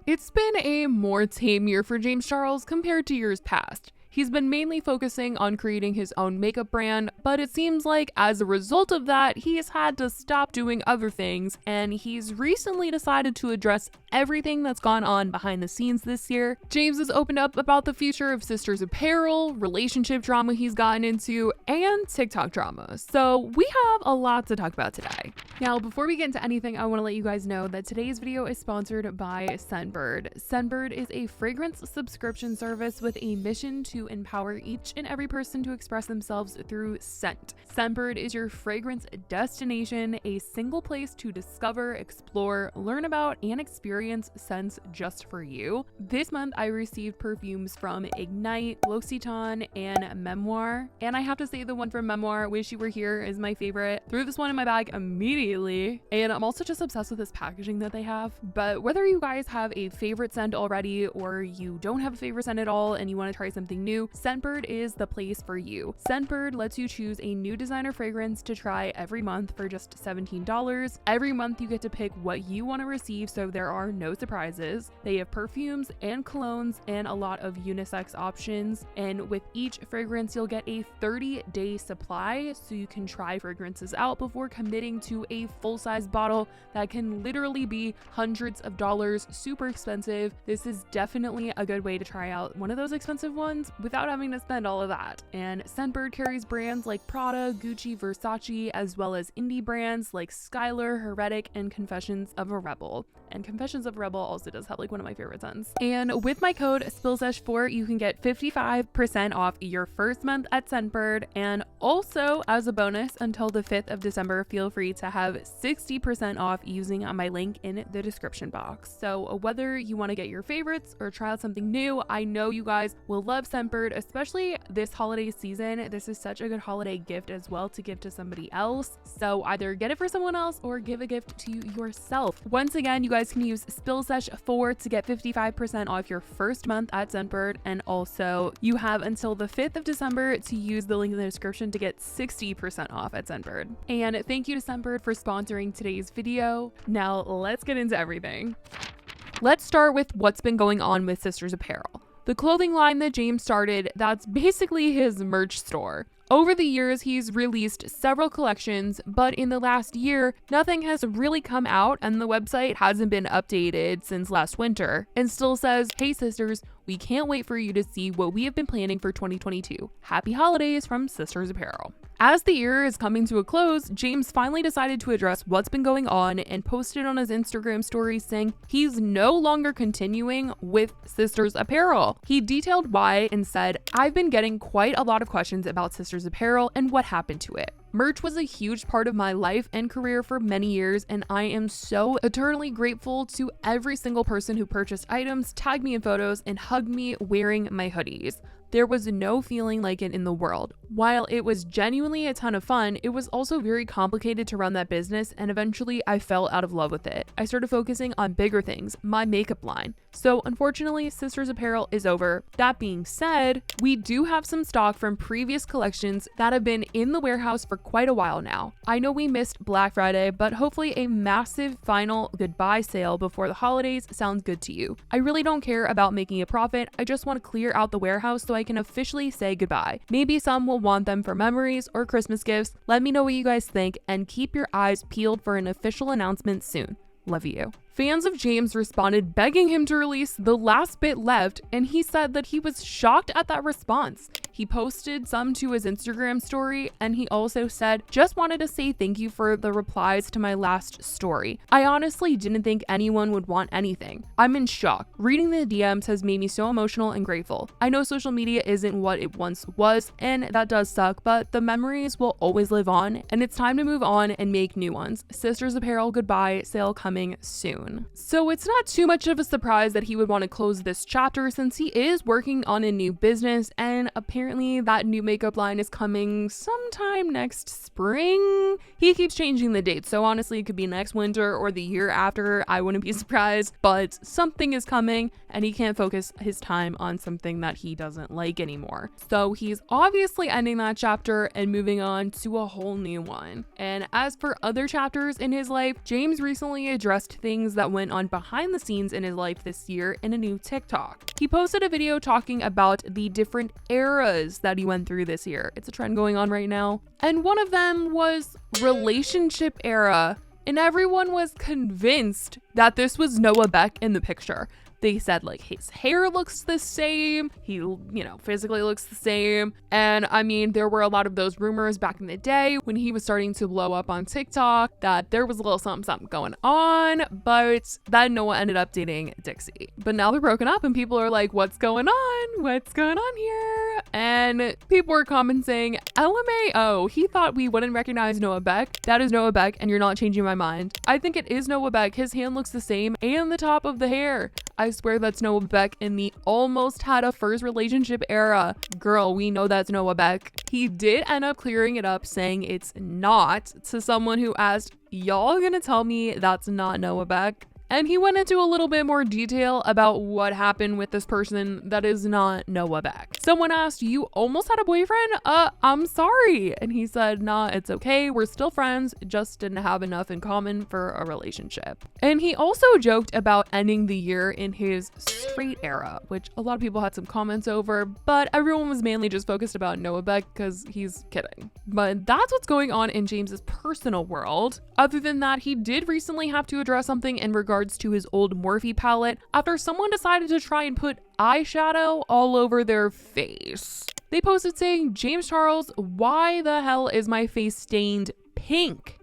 It's been a more tame year for James Charles compared to years past. He's been mainly focusing on creating his own makeup brand, but it seems like as a result of that, he's had to stop doing other things, and he's recently decided to address everything that's gone on behind the scenes this year. James has opened up about the future of Sisters Apparel, relationship drama he's gotten into, and TikTok drama. So we have a lot to talk about today. Now, before we get into anything, I want to let you guys know that today's video is sponsored by Scentbird. Scentbird is a fragrance subscription service with a mission to empower each and every person to express themselves through scent. Scentbird is your fragrance destination, a single place to discover, explore, learn about, and experience scents just for you. This month, I received perfumes from Ignite, L'Occitane, and Memoir. And I have to say the one from Memoir, Wish You Were Here, is my favorite. Threw this one in my bag immediately. And I'm also just obsessed with this packaging that they have. But whether you guys have a favorite scent already or you don't have a favorite scent at all and you want to try something new, Scentbird is the place for you. Scentbird lets you choose a new designer fragrance to try every month for just $17. Every month you get to pick what you want to receive, so there are no surprises. They have perfumes and colognes and a lot of unisex options, and with each fragrance you'll get a 30-day supply, so you can try fragrances out before committing to a full-size bottle that can literally be hundreds of dollars, super expensive. This is definitely a good way to try out one of those expensive ones without having to spend all of that. And Scentbird carries brands like Prada, Gucci, Versace, as well as indie brands like Skylar, Heretic, and Confessions of a Rebel. And Confessions of a Rebel also does have like one of my favorite scents. And with my code SPILLSESH4, you can get 55% off your first month at Scentbird. And also, as a bonus, until the 5th of December, feel free to have 60% off using my link in the description box. So whether you want to get your favorites or try out something new, I know you guys will love Scentbird, especially this holiday season. This is such a good holiday gift as well to give to somebody else. So either get it for someone else or give a gift to yourself. Once again, you guys can use SPILLSESH4 to get 55% off your first month at Scentbird, and also you have until the 5th of December to use the link in the description to get 60% off at Scentbird. And thank you to Scentbird for sponsoring today's video. Now let's get into everything. Let's start with what's been going on with Sisters Apparel, the clothing line that James started that's basically his merch store. Over the years, he's released several collections, but in the last year, nothing has really come out and the website hasn't been updated since last winter, and still says, "Hey sisters, we can't wait for you to see what we have been planning for 2022. Happy holidays from Sisters Apparel." As the year is coming to a close, James finally decided to address what's been going on and posted on his Instagram story saying he's no longer continuing with Sisters Apparel. He detailed why and said, "I've been getting quite a lot of questions about Sisters Apparel and what happened to it. Merch was a huge part of my life and career for many years, and I am so eternally grateful to every single person who purchased items, tagged me in photos, and hugged me wearing my hoodies. There was no feeling like it in the world. While it was genuinely a ton of fun, it was also very complicated to run that business, and eventually I fell out of love with it. I started focusing on bigger things, my makeup line. So unfortunately, Sisters Apparel is over. That being said, we do have some stock from previous collections that have been in the warehouse for quite a while now. I know we missed Black Friday, but hopefully a massive final goodbye sale before the holidays sounds good to you. I really don't care about making a profit. I just want to clear out the warehouse so I can officially say goodbye. Maybe some will want them for memories or Christmas gifts. Let me know what you guys think and keep your eyes peeled for an official announcement soon. Love you." Fans of James responded begging him to release the last bit left, and he said that he was shocked at that response. He posted some to his Instagram story, and he also said, "Just wanted to say thank you for the replies to my last story. I honestly didn't think anyone would want anything. I'm in shock. Reading the DMs has made me so emotional and grateful. I know social media isn't what it once was, and that does suck, but the memories will always live on, and it's time to move on and make new ones. Sisters Apparel goodbye sale coming soon." So it's not too much of a surprise that he would want to close this chapter since he is working on a new business, and apparently apparently that new makeup line is coming sometime next spring. He keeps changing the date, so honestly it could be next winter or the year after. I wouldn't be surprised, but something is coming and he can't focus his time on something that he doesn't like anymore. So he's obviously ending that chapter and moving on to a whole new one. And as for other chapters in his life, James recently addressed things that went on behind the scenes in his life this year in a new TikTok. He posted a video talking about the different eras that he went through this year. It's a trend going on right now. And one of them was relationship era. And everyone was convinced that this was Noah Beck in the picture. They said like his hair looks the same, he, physically looks the same. And I mean, there were a lot of those rumors back in the day when he was starting to blow up on TikTok that there was a little something going on, but then Noah ended up dating Dixie. But now they're broken up and people are like, what's going on? What's going on here? And people were commenting, LMAO, he thought we wouldn't recognize Noah Beck. That is Noah Beck and you're not changing my mind. I think it is Noah Beck. His hand looks the same and the top of the hair. I swear that's Noah Beck in the almost had a first relationship era. Girl, we know that's Noah Beck. He did end up clearing it up, saying it's not, to someone who asked, y'all gonna tell me that's not Noah Beck? And he went into a little bit more detail about what happened with this person that is not Noah Beck. Someone asked, you almost had a boyfriend? I'm sorry. And he said, nah, it's okay. We're still friends. Just didn't have enough in common for a relationship. And he also joked about ending the year in his straight era, which a lot of people had some comments over, but everyone was mainly just focused about Noah Beck because he's kidding. But that's what's going on in James's personal world. Other than that, he did recently have to address something in regards to his old Morphe palette after someone decided to try and put eyeshadow all over their face. They posted saying, James Charles, why the hell is my face stained pink?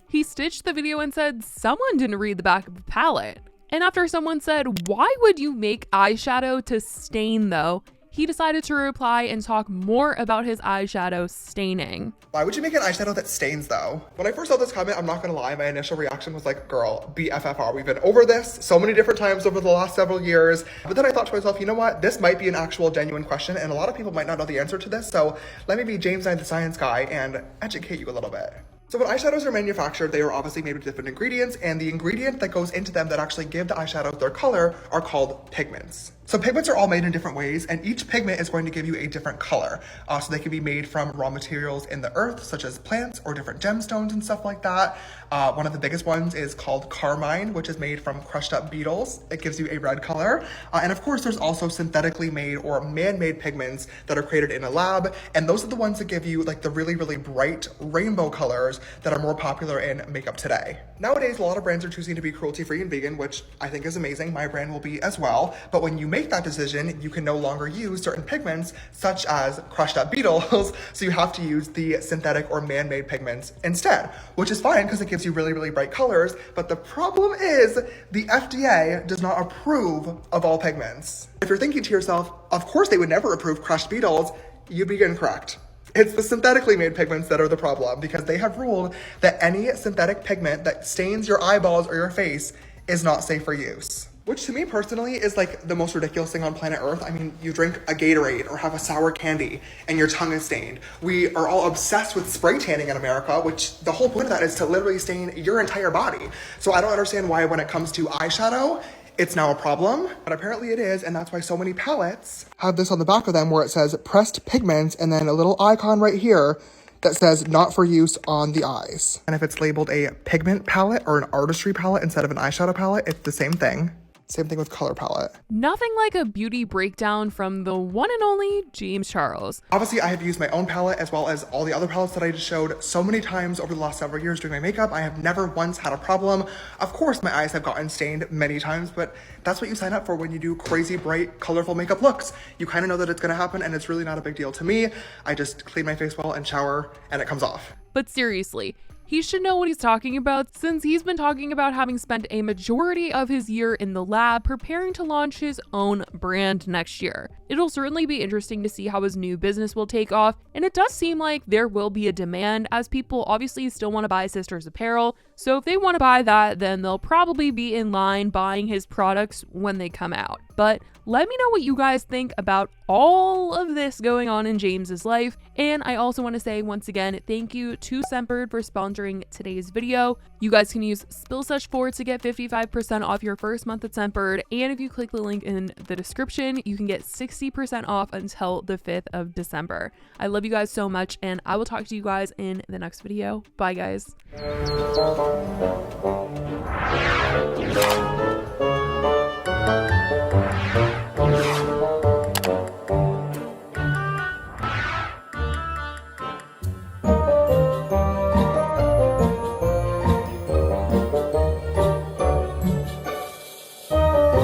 He stitched the video and said someone didn't read the back of the palette. And after someone said, why would you make eyeshadow to stain though? He decided to reply and talk more about his eyeshadow staining. Why would you make an eyeshadow that stains though? When I first saw this comment, I'm not gonna lie, my initial reaction was like, girl, BFFR. We've been over this so many different times over the last several years. But then I thought to myself, you know what? This might be an actual genuine question and a lot of people might not know the answer to this. So let me be James Nye the Science Guy and educate you a little bit. So when eyeshadows are manufactured, they are obviously made with different ingredients, and the ingredient that goes into them that actually give the eyeshadow their color are called pigments. So pigments are all made in different ways, and each pigment is going to give you a different color. So they can be made from raw materials in the earth, such as plants or different gemstones and stuff like that. One of the biggest ones is called carmine, which is made from crushed up beetles. It gives you a red color. And of course, there's also synthetically made or man-made pigments that are created in a lab, and those are the ones that give you like the really, really bright rainbow colors that are more popular in makeup today. Nowadays, a lot of brands are choosing to be cruelty-free and vegan, which I think is amazing. My brand will be as well. But when you make that decision, you can no longer use certain pigments, such as crushed up beetles, so you have to use the synthetic or man-made pigments instead, which is fine because it gives you really, really bright colors. But the problem is the FDA does not approve of all pigments. If you're thinking to yourself, of course they would never approve crushed beetles, you'd be incorrect. It's the synthetically made pigments that are the problem, because they have ruled that any synthetic pigment that stains your eyeballs or your face is not safe for use. Which to me personally is like the most ridiculous thing on planet Earth. I mean, you drink a Gatorade or have a sour candy and your tongue is stained. We are all obsessed with spray tanning in America, which the whole point of that is to literally stain your entire body. So I don't understand why when it comes to eyeshadow, it's now a problem, but apparently it is, and that's why so many palettes have this on the back of them where it says pressed pigments and then a little icon right here that says not for use on the eyes. And if it's labeled a pigment palette or an artistry palette instead of an eyeshadow palette, it's the same thing. Same thing with color palette. Nothing like a beauty breakdown from the one and only James Charles. Obviously, I have used my own palette as well as all the other palettes that I just showed so many times over the last several years doing my makeup. I have never once had a problem. Of course, my eyes have gotten stained many times, but that's what you sign up for when you do crazy, bright, colorful makeup looks. You kind of know that it's gonna happen and it's really not a big deal to me. I just clean my face well and shower and it comes off. But seriously, he should know what he's talking about, since he's been talking about having spent a majority of his year in the lab preparing to launch his own brand next year. It'll certainly be interesting to see how his new business will take off, and it does seem like there will be a demand, as people obviously still want to buy Sisters apparel, So if they want to buy that, then they'll probably be in line buying his products when they come out. But let me know what you guys think about all of this going on in James's life. And I also want to say once again, thank you to Scentbird for sponsoring today's video. You guys can use SpillSearch4 to get 55% off your first month at Scentbird. And if you click the link in the description, you can get 60% off until the 5th of December. I love you guys so much, and I will talk to you guys in the next video. Bye, guys.